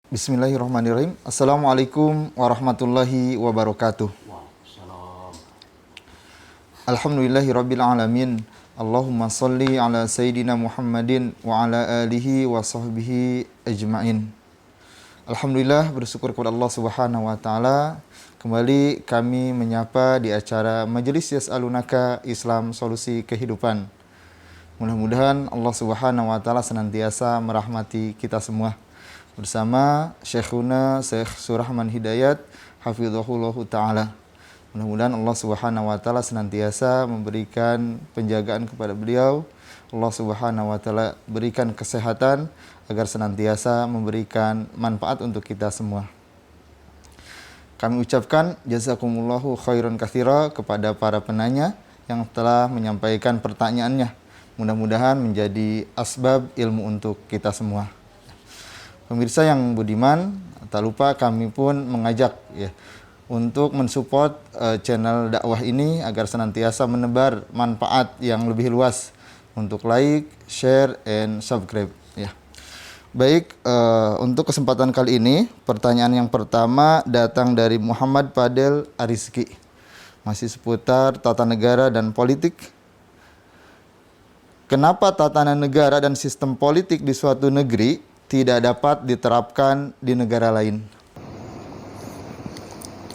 Bismillahirrahmanirrahim. Assalamualaikum warahmatullahi wabarakatuh. Alhamdulillahirabbil alamin. Allahumma shalli ala sayyidina Muhammadin wa ala alihi wa sahbihi ajmain. Alhamdulillah, bersyukur kepada Allah Subhanahu wa taala. Kembali kami menyapa di acara Majelis Yas'alunaka Islam Solusi Kehidupan. Mudah-mudahan Allah Subhanahu wa taala senantiasa merahmati kita semua. Bersama Syekhuna Syekh Surahman Hidayat hafizahullahu taala. Mudah-mudahan Allah Subhanahu wa taala senantiasa memberikan penjagaan kepada beliau. Allah Subhanahu wa taala berikan kesehatan agar senantiasa memberikan manfaat untuk kita semua. Kami ucapkan jazakumullahu khairan katsira kepada para penanya yang telah menyampaikan pertanyaannya. Mudah-mudahan menjadi asbab ilmu untuk kita semua. Pemirsa yang budiman, tak lupa kami pun mengajak untuk mensupport channel dakwah ini agar senantiasa menebar manfaat yang lebih luas untuk like, share, and subscribe. Baik, untuk kesempatan kali ini, pertanyaan yang pertama datang dari Muhammad Fadel Arizki. Masih seputar tata negara dan politik. Kenapa tatanan negara dan sistem politik di suatu negeri tidak dapat diterapkan di negara lain?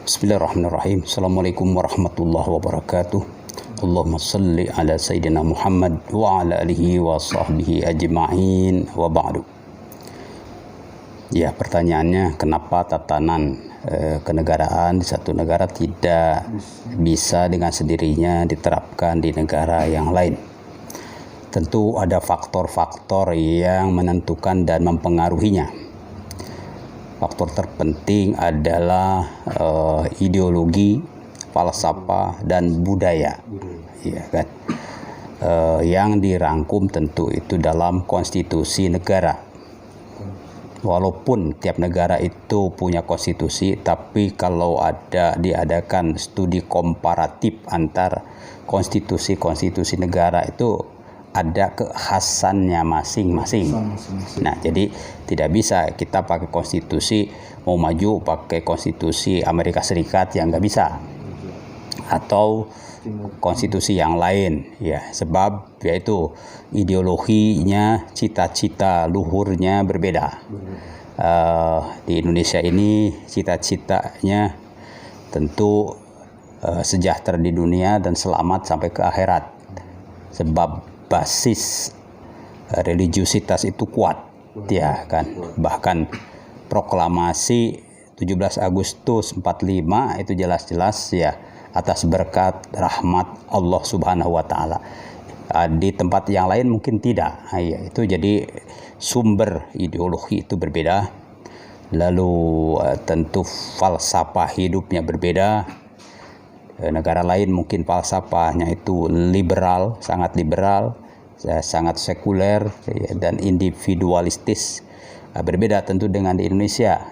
Bismillahirrahmanirrahim. Assalamualaikum warahmatullahi wabarakatuh. Allahumma salli ala sayyidina Muhammad wa ala alihi wa sahbihi ajma'in wa ba'du. Ya, pertanyaannya kenapa tatanan kenegaraan di satu negara tidak bisa dengan sendirinya diterapkan di negara yang lain? Tentu ada faktor-faktor yang menentukan dan mempengaruhinya. Faktor terpenting adalah ideologi, falsafah, dan budaya, ya kan? Yang dirangkum tentu itu dalam konstitusi negara. Walaupun tiap negara itu punya konstitusi, tapi kalau diadakan studi komparatif antar konstitusi negara itu ada kekhasannya masing-masing. Nah, jadi tidak bisa kita pakai konstitusi, mau maju pakai konstitusi Amerika Serikat yang nggak bisa, atau konstitusi yang lain, ya, sebab yaitu ideologinya, cita-cita luhurnya berbeda. Di Indonesia ini cita-citanya tentu sejahtera di dunia dan selamat sampai ke akhirat, sebab basis religiusitas itu kuat, ya kan. Bahkan proklamasi 17 Agustus 45 itu jelas-jelas ya atas berkat rahmat Allah Subhanahu wa taala. Di tempat yang lain mungkin tidak. Ya, itu jadi sumber ideologi itu berbeda. Lalu tentu falsafah hidupnya berbeda. Negara lain mungkin falsafahnya itu liberal, sangat sekuler, dan individualistis. Berbeda tentu dengan di Indonesia.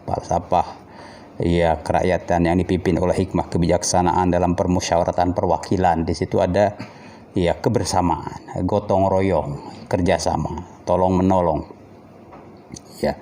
Falsafah ya kerakyatan yang dipimpin oleh hikmah kebijaksanaan dalam permusyawaratan perwakilan. Di situ ada ya kebersamaan, gotong royong, kerjasama, tolong menolong. Ya,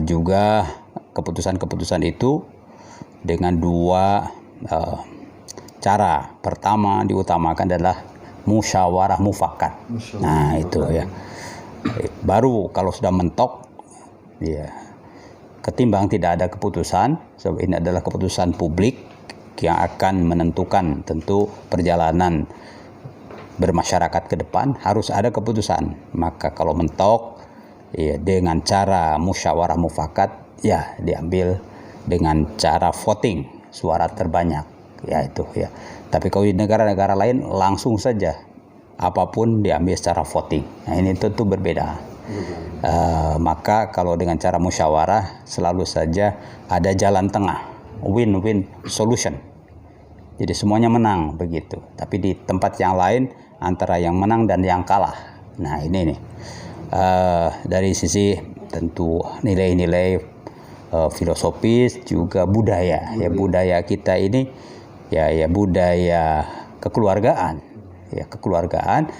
juga keputusan-keputusan itu dengan dua cara. Pertama diutamakan adalah musyawarah mufakat. Nah, itu ya. Baru kalau sudah mentok, ya, ketimbang tidak ada keputusan, sebab ini adalah keputusan publik yang akan menentukan tentu perjalanan bermasyarakat ke depan, harus ada keputusan. Maka kalau mentok, ya, dengan cara musyawarah mufakat, ya diambil dengan cara voting, suara terbanyak, ya itu ya. Tapi kalau di negara-negara lain langsung saja apapun diambil secara voting. Nah, ini tentu berbeda. Maka kalau dengan cara musyawarah selalu saja ada jalan tengah, win-win solution. Jadi semuanya menang begitu. Tapi di tempat yang lain antara yang menang dan yang kalah. Nah, ini nih dari sisi tentu nilai-nilai filosofis juga budaya. Ya, budaya kita ini ya budaya kekeluargaan, ya kekeluargaan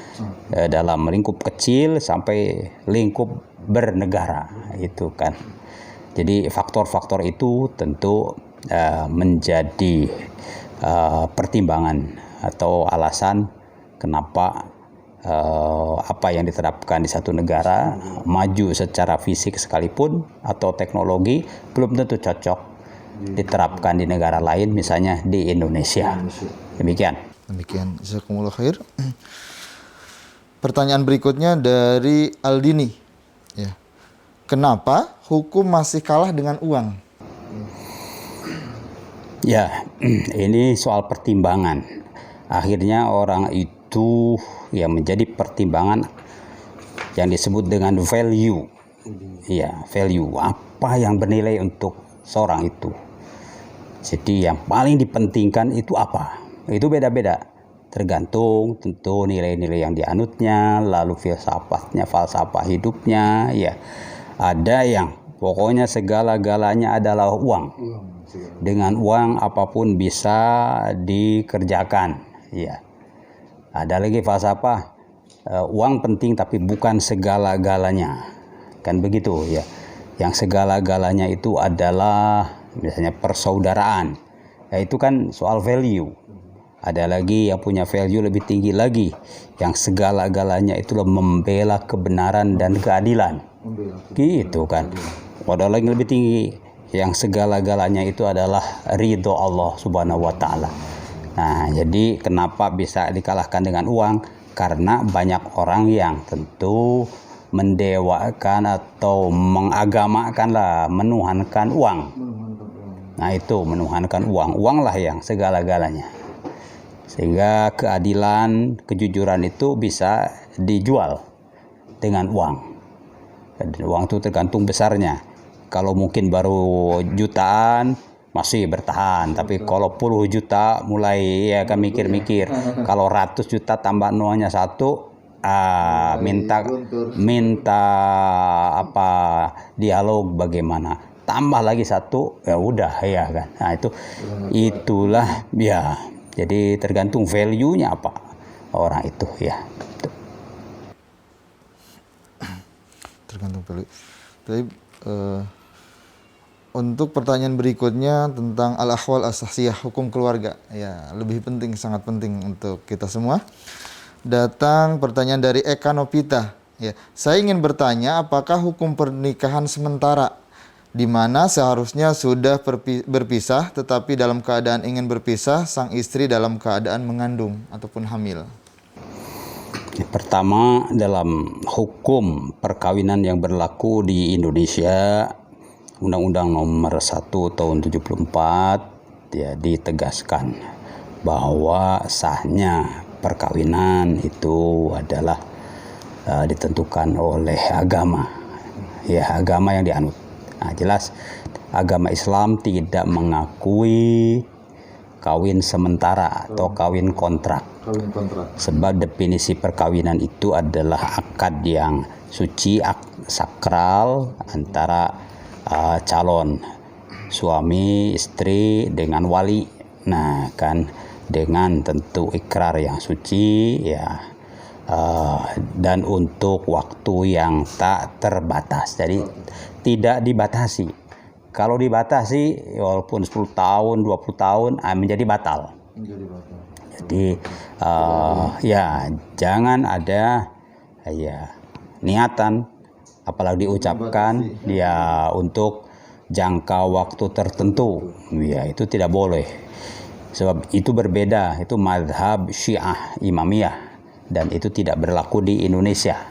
dalam lingkup kecil sampai lingkup bernegara itu kan. Jadi faktor-faktor itu tentu menjadi pertimbangan atau alasan kenapa apa yang diterapkan di satu negara maju secara fisik sekalipun atau teknologi belum tentu cocok diterapkan di negara lain, misalnya di Indonesia. Demikian. Jazakumullah khair. Pertanyaan berikutnya dari Aldini. Ya. Kenapa hukum masih kalah dengan uang? Ya, ini soal pertimbangan. Akhirnya orang itu ya menjadi pertimbangan yang disebut dengan value. Ya, value. Apa yang bernilai untuk seorang itu. Jadi yang paling dipentingkan itu apa? Itu beda-beda. Tergantung tentu nilai-nilai yang dianutnya, lalu filsafatnya, falsafah hidupnya, ya. Ada yang pokoknya segala-galanya adalah uang. Dengan uang apapun bisa dikerjakan, ya. Ada lagi falsafah uang penting tapi bukan segala-galanya. Kan begitu, ya. Yang segala-galanya itu adalah misalnya persaudaraan. Ya, itu kan soal value. Ada lagi yang punya value lebih tinggi lagi, yang segala-galanya itu membela kebenaran dan keadilan. Gitu kan. Ada lagi lebih tinggi, yang segala-galanya itu adalah ridho Allah Subhanahu wa taala. Nah, jadi kenapa bisa dikalahkan dengan uang? Karena banyak orang yang tentu mendewakan atau mengagamakan lah, menuhankan uang. Nah, itu menuhankan uang. Uanglah yang segala-galanya. Sehingga keadilan, kejujuran itu bisa dijual dengan uang. Dan uang itu tergantung besarnya. Kalau mungkin baru jutaan masih bertahan, tapi kalau puluh juta mulai ya kan mikir-mikir. Kalau 100 juta tambah nolnya 1, minta apa dialog bagaimana? Tambah lagi 1, ya udah ya kan. Nah, itulah ya. Jadi tergantung value-nya apa orang itu ya. Tergantung value. Tapi untuk pertanyaan berikutnya tentang al-ahwal as-sahsiyah, hukum keluarga. Ya, lebih penting, sangat penting untuk kita semua. Datang pertanyaan dari Eka Nopita. Ya, saya ingin bertanya apakah hukum pernikahan sementara di mana seharusnya sudah berpisah tetapi dalam keadaan ingin berpisah sang istri dalam keadaan mengandung ataupun hamil. Pertama, dalam hukum perkawinan yang berlaku di Indonesia, Undang-Undang Nomor 1 Tahun 74 ya ditegaskan bahwa sahnya perkawinan itu adalah ditentukan oleh agama. Ya, agama yang dianut. Nah, jelas agama Islam tidak mengakui kawin sementara atau kawin kontrak. Sebab definisi perkawinan itu adalah akad yang suci, sakral antara calon suami istri dengan wali. Nah, kan dengan tentu ikrar yang suci ya. Dan untuk waktu yang tak terbatas. Jadi tidak dibatasi. Kalau dibatasi walaupun 10 tahun, 20 tahun menjadi batal. Jadi ya jangan ada ya niatan apalagi diucapkan ya untuk jangka waktu tertentu. Ya itu tidak boleh. Sebab itu berbeda, itu mazhab Syiah Imamiyah. Dan itu tidak berlaku di Indonesia.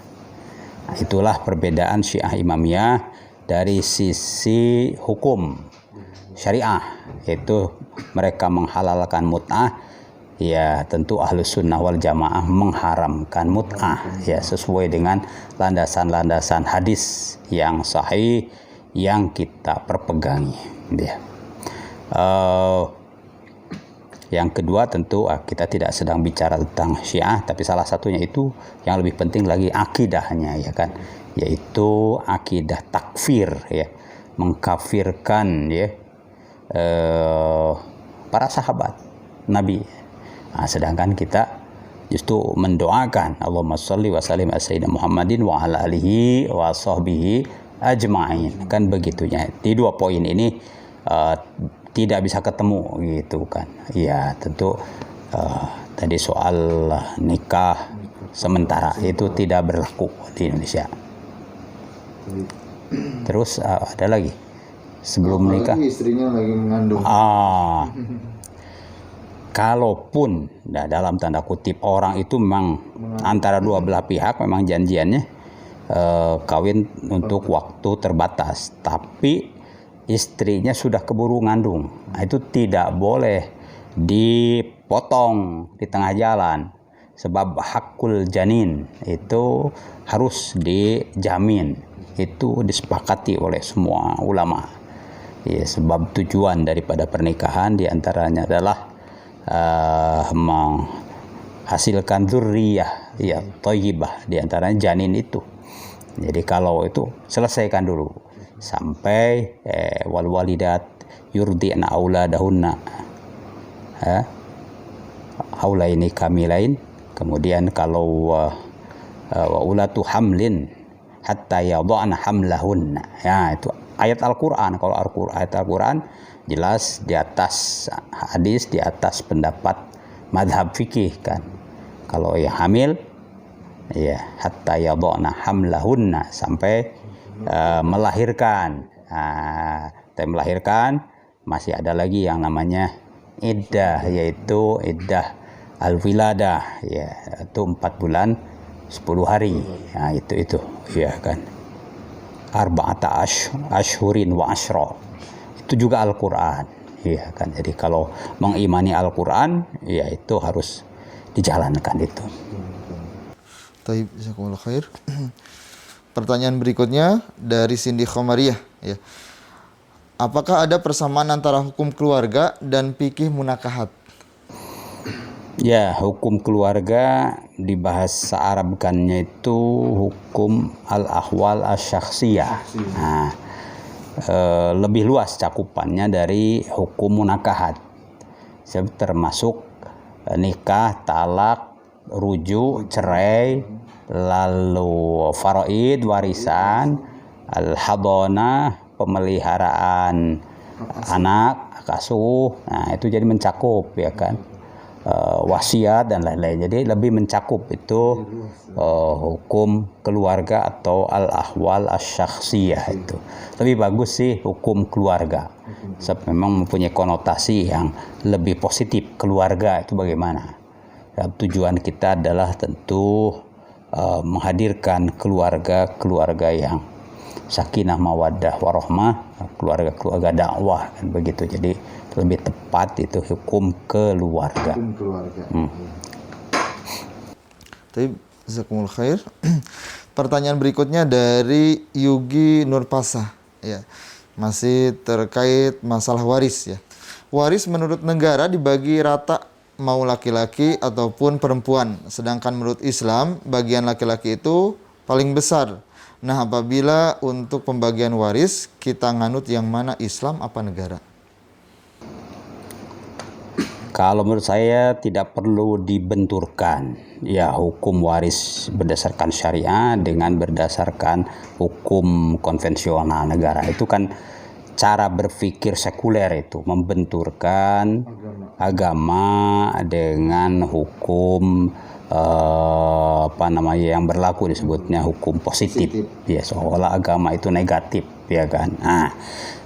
Nah, itulah perbedaan Syiah Imamiyah dari sisi hukum syariah, yaitu mereka menghalalkan mut'ah, ya tentu Ahlus Sunnah wal Jamaah mengharamkan mut'ah, ya sesuai dengan landasan-landasan hadis yang sahih yang kita perpegangi. Ya. Yang kedua tentu kita tidak sedang bicara tentang Syiah, tapi salah satunya itu yang lebih penting lagi akidahnya ya kan, yaitu akidah takfir ya, mengkafirkan ya para sahabat Nabi. Nah, sedangkan kita justru mendoakan Allahumma sholli wa sallim ala sayyidina Muhammadin wa ala alihi wa sahbihi ajma'in. Kan begitunya. Di dua poin ini tidak bisa ketemu gitu kan. Ya tentu tadi soal nikah sementara itu tidak berlaku di Indonesia. Terus ada lagi sebelum nikah. Istrinya lagi mengandung. Kalaupun dalam tanda kutip orang itu memang antara dua belah pihak memang janjiannya kawin untuk waktu terbatas, tapi istrinya sudah keburu ngandung, itu tidak boleh dipotong di tengah jalan, sebab hakul janin itu harus dijamin, itu disepakati oleh semua ulama. Ya, sebab tujuan daripada pernikahan diantaranya adalah menghasilkan dzurriyyah ya thayyibah, diantaranya janin itu. Jadi kalau itu selesaikan dulu sampai wal walidat yurdi'na auladahunna haulaini kamilain. Kemudian kalau wa ulatu hamlin hatta yadhana hamlahunna, ya itu ayat Al-Qur'an. Kalau ayat Al-Qur'an jelas di atas hadis, di atas pendapat madhab fikih kan. Kalau yang hamil ya hatta yadhana hamlahunna, sampai melahirkan. Melahirkan masih ada lagi yang namanya iddah, yaitu iddah al-wiladah, ya itu 4 bulan 10 hari. Nah, itu ya kan. Arba'ata ashhurin wa ashra. Itu juga Al-Qur'an. Ya kan. Jadi kalau mengimani Al-Qur'an, ya itu harus dijalankan itu. Taib, jazakumullah khair. Pertanyaan berikutnya dari Cindy Khomariyah, ya. Apakah ada persamaan antara hukum keluarga dan fikih munakahat? Ya, hukum keluarga di bahasa Arabkannya itu hukum al-ahwal asy-syakhsiyah. Nah, lebih luas cakupannya dari hukum munakahat. Termasuk nikah, talak, rujuk, cerai, lalu faraid, warisan, al-hadonah, pemeliharaan anak, asuh. Nah, itu jadi mencakup ya kan. Wasiat dan lain-lain. Jadi lebih mencakup itu hukum keluarga atau al-ahwal asy-syakhsiyah itu. Lebih bagus sih hukum keluarga. Sebab memang mempunyai konotasi yang lebih positif. Keluarga itu bagaimana? Dan tujuan kita adalah tentu menghadirkan keluarga yang sakinah mawaddah warahmah, keluarga dakwah kan begitu. Jadi lebih tepat itu hukum keluarga. Tapi jazakumullah khair. Pertanyaan berikutnya dari Yugi Nurpasa, ya. Masih terkait masalah waris, ya. Waris menurut negara dibagi rata mau laki-laki ataupun perempuan, sedangkan menurut Islam bagian laki-laki itu paling besar. Nah, apabila untuk pembagian waris kita nganut yang mana, Islam apa negara? Kalau menurut saya tidak perlu dibenturkan ya hukum waris berdasarkan syariah dengan berdasarkan hukum konvensional negara. Itu kan cara berpikir sekuler, itu membenturkan agama dengan hukum yang berlaku, disebutnya hukum positif. Ya, seolah agama itu negatif ya kan. Nah,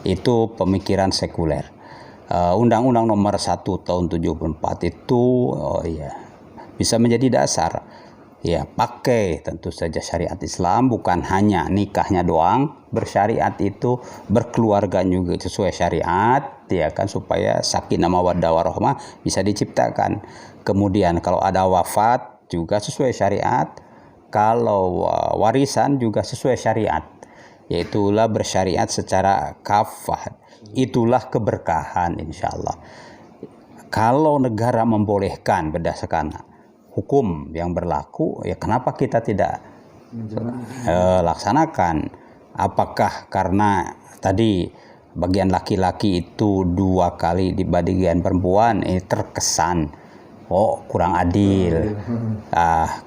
itu pemikiran sekuler. Undang-Undang Nomor 1 tahun 74 itu bisa menjadi dasar. Ya, pakai tentu saja syariat Islam, bukan hanya nikahnya doang bersyariat, itu berkeluarga juga sesuai syariat ya kan, supaya sakinah mawaddah warahmah bisa diciptakan. Kemudian kalau ada wafat juga sesuai syariat, kalau warisan juga sesuai syariat. Yaitulah bersyariat secara kafah. Itulah keberkahan insyaallah. Kalau negara membolehkan berdasarkan hukum yang berlaku, ya kenapa kita tidak laksanakan? Apakah karena tadi bagian laki-laki itu 2 kali di bagian perempuan, ini terkesan oh kurang adil.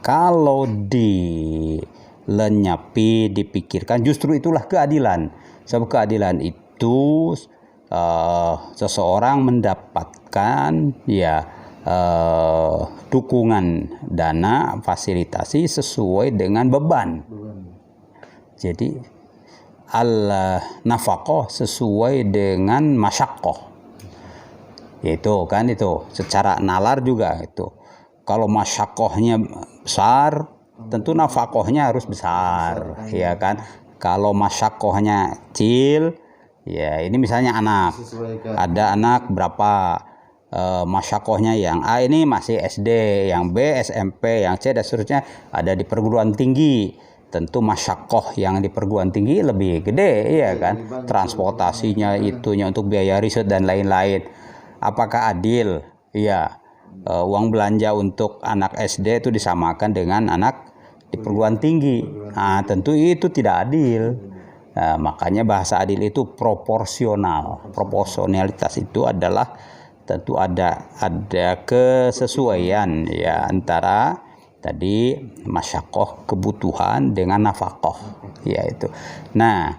Kalau dilenyapi, dipikirkan, justru itulah keadilan. Sebab keadilan itu seseorang mendapatkan dukungan dana, fasilitasi sesuai dengan beban. Jadi al-nafaqah sesuai dengan masyaqqah. Yaitu kan itu secara nalar juga itu. Kalau masyaqqahnya besar, tentu nafaqahnya harus besar, ya kan? Kalau masyaqqahnya kecil, ya ini misalnya anak. Ada anak berapa, masyaqqahnya yang A ini masih SD, yang B SMP, yang C dan seterusnya ada di perguruan tinggi. Tentu masyaqqah yang di perguruan tinggi lebih gede, ya kan? Transportasinya, itunya untuk biaya riset dan lain-lain. Apakah adil? Ya, uang belanja untuk anak SD itu disamakan dengan anak di perguruan tinggi. Tentu itu tidak adil. Makanya bahasa adil itu proporsional. Proporsionalitas itu adalah tentu ada kesesuaian ya antara tadi masyaqqah kebutuhan dengan nafaqah, yaitu. Nah,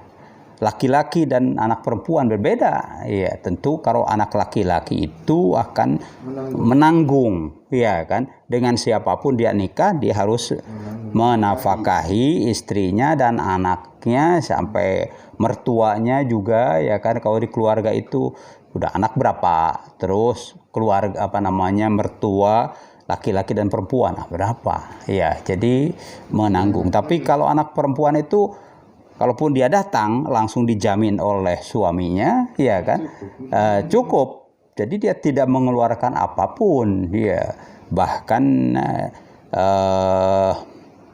laki-laki dan anak perempuan berbeda. Ya, tentu kalau anak laki-laki itu akan menanggung, ya kan? Dengan siapapun dia nikah, dia harus menafkahi istrinya dan anaknya sampai mertuanya juga, ya kan? Kalau di keluarga itu udah anak berapa, terus keluarga mertua laki-laki dan perempuan berapa, ya, jadi menanggung. Tapi kalau anak perempuan itu, kalaupun dia datang langsung dijamin oleh suaminya, ya kan, cukup. Jadi dia tidak mengeluarkan apapun, ya. Bahkan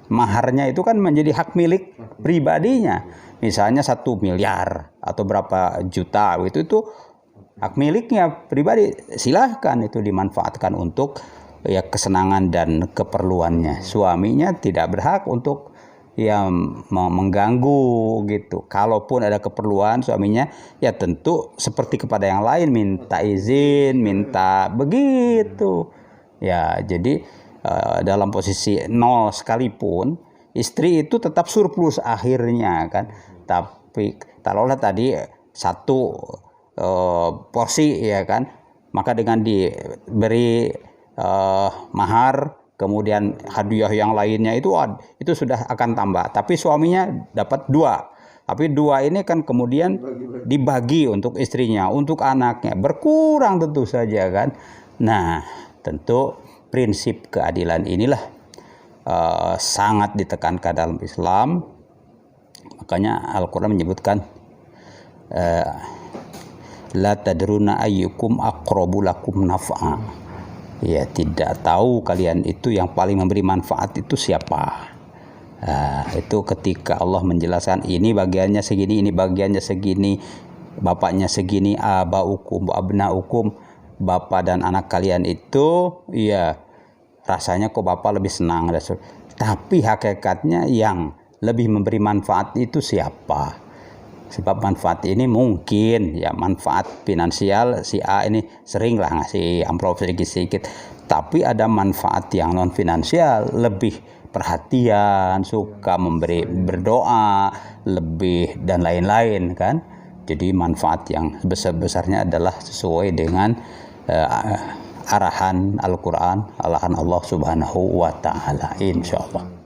maharnya itu kan menjadi hak milik pribadinya. Misalnya 1 miliar atau berapa juta itu hak miliknya pribadi. Silahkan itu dimanfaatkan untuk ya kesenangan dan keperluannya. Suaminya tidak berhak untuk mengganggu gitu. Kalaupun ada keperluan suaminya, ya tentu seperti kepada yang lain, minta izin, minta begitu. Ya, jadi dalam posisi 0 sekalipun, istri itu tetap surplus akhirnya kan. Tapi taruhlah tadi 1 porsi, ya kan, maka dengan diberi mahar, kemudian hadiah yang lainnya itu sudah akan tambah. Tapi suaminya dapat 2. Tapi 2 ini kan kemudian dibagi untuk istrinya, untuk anaknya, berkurang tentu saja kan. Nah, tentu prinsip keadilan inilah sangat ditekankan dalam Islam. Makanya Al-Quran menyebutkan la tadruna ayyukum aqrabu lakum naf'a. Ya, tidak tahu kalian itu yang paling memberi manfaat itu siapa. Itu ketika Allah menjelaskan ini bagiannya segini, ini bagiannya segini, bapaknya segini, abaukum abnaukum, bapak dan anak kalian itu, ya rasanya kok bapak lebih senang. Tapi hakikatnya yang lebih memberi manfaat itu siapa? Sebab manfaat ini mungkin ya manfaat finansial, si A ini sering lah ngasih amplop sedikit-sedikit. Tapi ada manfaat yang non finansial, lebih perhatian, suka memberi, berdoa, lebih dan lain-lain kan. Jadi manfaat yang besar-besarnya adalah sesuai dengan arahan Al-Quran, arahan Allah Subhanahu wa Ta'ala, insyaallah.